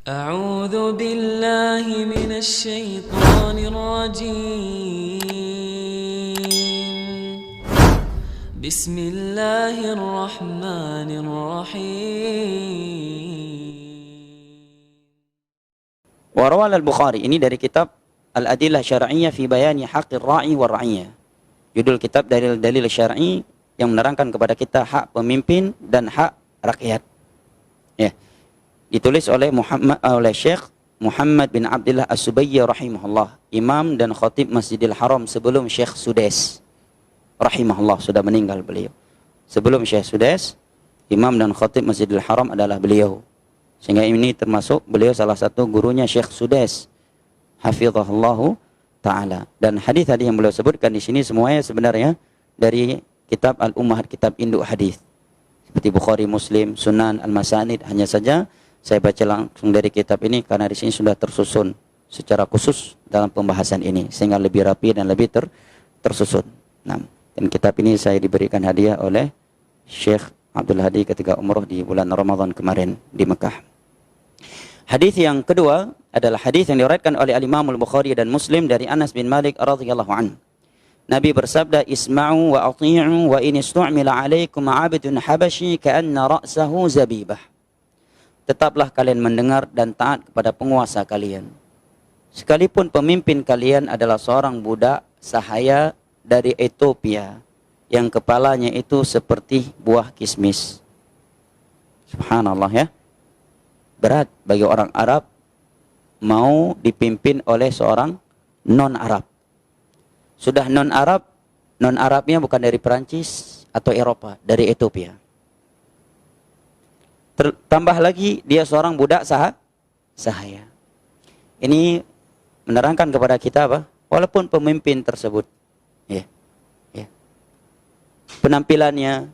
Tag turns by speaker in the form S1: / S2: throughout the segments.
S1: أعوذ بالله من الشيطان الرجيم بسم الله الرحمن الرحيم.
S2: Warawal al-Bukhari, ini dari kitab Al-Adillah Syar'iyyah fi Bayani Haqqir Ra'i war Ra'iyah. Judul kitab dalil-dalil syar'i yang menerangkan kepada kita hak pemimpin dan hak rakyat. Ya. Ditulis oleh Syekh Muhammad bin Abdullah As-Subayyi rahimahullah, imam dan khatib Masjidil Haram sebelum Syekh Sudais rahimahullah, sudah meninggal beliau. Sebelum Syekh Sudais, imam dan khatib Masjidil Haram adalah beliau. Sehingga ini termasuk beliau salah satu gurunya Syekh Sudais hafizahullahu taala. Dan hadis-hadis yang beliau sebutkan di sini semuanya sebenarnya dari kitab Al-Ummahat, kitab induk hadis. Seperti Bukhari, Muslim, Sunan, Al-Masanid. Hanya saja saya baca langsung dari kitab ini karena di sini sudah tersusun secara khusus dalam pembahasan ini sehingga lebih rapi dan lebih tersusun. Nah, dan kitab ini saya diberikan hadiah oleh Syekh Abdul Hadi ketika umroh di bulan Ramadan kemarin di Mekah. Hadis yang kedua adalah hadis yang diriwayatkan oleh Al-Imam Al-Bukhari dan Muslim dari Anas bin Malik radhiyallahu anhu. Nabi bersabda, "Isma'u wa athi'u wa in istu'mila 'alaikum 'abdun habasyi ka'anna ra'sahu zabibah." Tetaplah kalian mendengar dan taat kepada penguasa kalian, sekalipun pemimpin kalian adalah seorang budak sahaya dari Ethiopia yang kepalanya itu seperti buah kismis. Subhanallah ya. Berat bagi orang Arab mau dipimpin oleh seorang non-Arab. Sudah non-Arab, non-Arabnya bukan dari Perancis atau Eropa, dari Ethiopia. Tambah lagi dia seorang budak sahaya. Ini menerangkan kepada kita apa? Walaupun pemimpin tersebut ya, penampilannya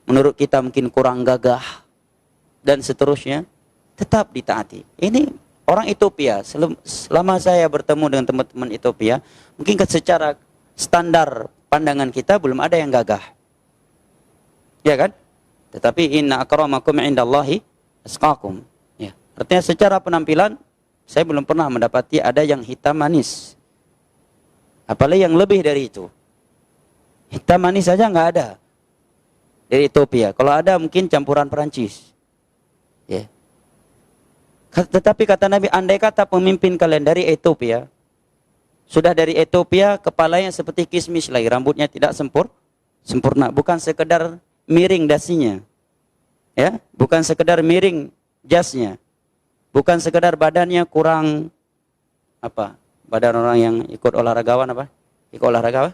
S2: menurut kita mungkin kurang gagah dan seterusnya, tetap ditaati. Ini orang Ethiopia. Selama saya bertemu dengan teman-teman Ethiopia, mungkin secara standar pandangan kita belum ada yang gagah, ya kan? Tetapi inna akramakum indallahi atqakum. Ya, artinya secara penampilan saya belum pernah mendapati ada yang hitam manis. Apalagi yang lebih dari itu. Hitam manis saja nggak ada dari Ethiopia. Kalau ada mungkin campuran Perancis. Ya. Tetapi kata Nabi, andai kata pemimpin kalian dari Ethiopia, sudah dari Ethiopia, kepalanya seperti kismis lagi, rambutnya tidak sempurna, bukan sekedar miring dasinya, ya, bukan sekedar miring jasnya, bukan sekedar badannya kurang apa, badan orang yang ikut olahragawan apa, ikut olahraga apa?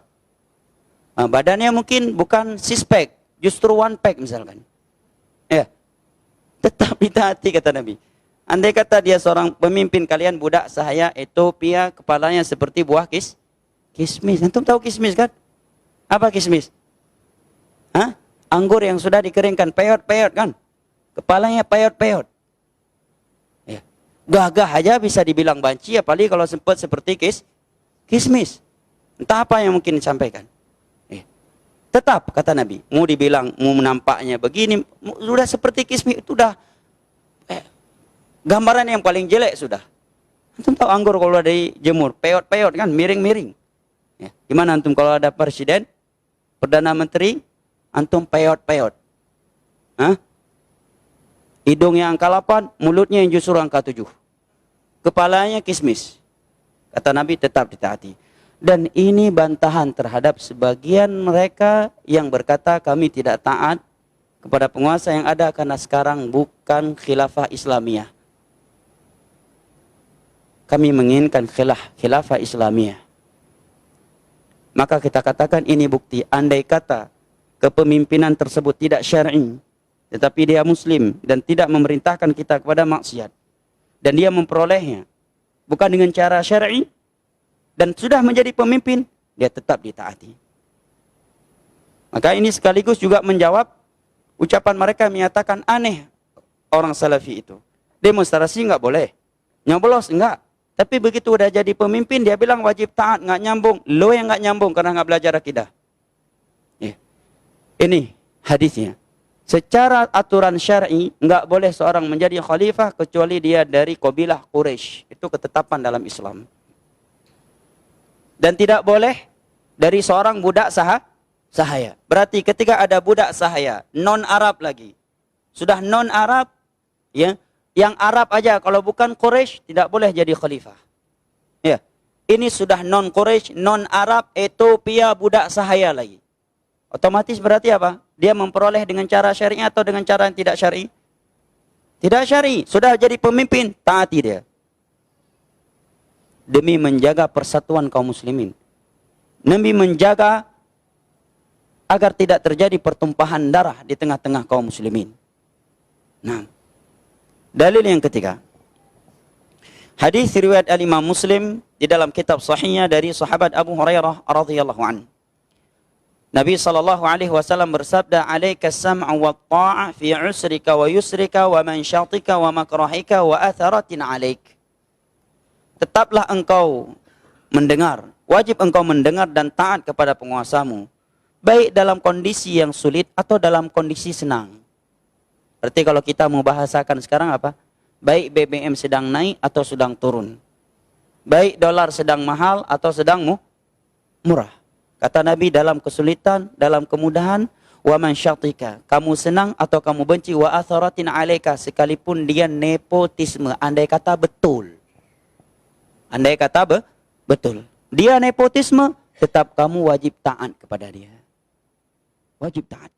S2: Nah, badannya mungkin bukan six pack, justru one pack misalkan, ya, tetap ditaati kata Nabi. Andai kata dia seorang pemimpin kalian budak sahaya Ethiopia, kepalanya seperti buah kismis. Antum tahu kismis kan? Apa kismis? Hah? Anggur yang sudah dikeringkan, peyot-peyot kan? Kepalanya peyot-peyot. Ya. Gagah aja bisa dibilang banci, apalagi kalau sempat seperti kismis. Entah apa yang mungkin disampaikan. Ya. Tetap, kata Nabi, mau dibilang, mau menampaknya begini, sudah seperti kismis, itu sudah gambaran yang paling jelek sudah. Antum tahu anggur kalau ada dijemur, peyot-peyot kan, miring-miring. Ya. Gimana antum kalau ada presiden, perdana menteri, antum peyot-peyot. Hah? Hidungnya angka 8, mulutnya yang justru angka 7. Kepalanya kismis. Kata Nabi, tetap ditaati. Dan ini bantahan terhadap sebagian mereka yang berkata kami tidak taat kepada penguasa yang ada karena sekarang bukan khilafah Islamiyah. Kami menginginkan khilafah Islamiyah. Maka kita katakan ini bukti, andai kata kepemimpinan tersebut tidak syar'i, tetapi dia muslim dan tidak memerintahkan kita kepada maksiat, dan dia memperolehnya bukan dengan cara syar'i dan sudah menjadi pemimpin, dia tetap ditaati. Maka ini sekaligus juga menjawab ucapan mereka menyatakan aneh orang Salafi itu. Demonstrasi enggak boleh, nyoblos enggak, tapi begitu udah jadi pemimpin dia bilang wajib taat, enggak nyambung. Lo yang enggak nyambung karena enggak belajar akidah. Ini hadisnya. Secara aturan syar'i, enggak boleh seorang menjadi khalifah kecuali dia dari kabilah Quraisy. Itu ketetapan dalam Islam. Dan tidak boleh dari seorang budak sahaya. Berarti ketika ada budak sahaya, non-Arab lagi. Sudah non-Arab, ya, yang Arab aja kalau bukan Quraisy tidak boleh jadi khalifah. Ya. Ini sudah non-Quraisy, non-Arab, Ethiopia, budak sahaya lagi. Otomatis berarti apa? Dia memperoleh dengan cara syar'i atau dengan cara yang tidak syar'i? Tidak syar'i. Sudah jadi pemimpin, taati dia. Demi menjaga persatuan kaum muslimin. Demi menjaga agar tidak terjadi pertumpahan darah di tengah-tengah kaum muslimin. Nah, dalil yang ketiga. Hadis riwayat Al-Imam Muslim di dalam kitab sahihnya dari sahabat Abu Hurairah radhiyallahu anhu. Nabi SAW bersabda, "Alaika sam'u wa ta'a fi usrika wa yusrika wa mansyatika wa makrahika wa atharatin alaik." Tetaplah engkau mendengar, wajib engkau mendengar dan taat kepada penguasamu, baik dalam kondisi yang sulit atau dalam kondisi senang. Berarti kalau kita mau bahasakan sekarang apa? Baik BBM sedang naik atau sedang turun. Baik dolar sedang mahal atau sedang murah. Kata Nabi, dalam kesulitan, dalam kemudahan, wa man syatika, kamu senang atau kamu benci, wa atharatin alaika, sekalipun dia nepotisme, andai kata betul. Andai kata betul. Dia nepotisme, tetap kamu wajib taat kepada dia. Wajib taat.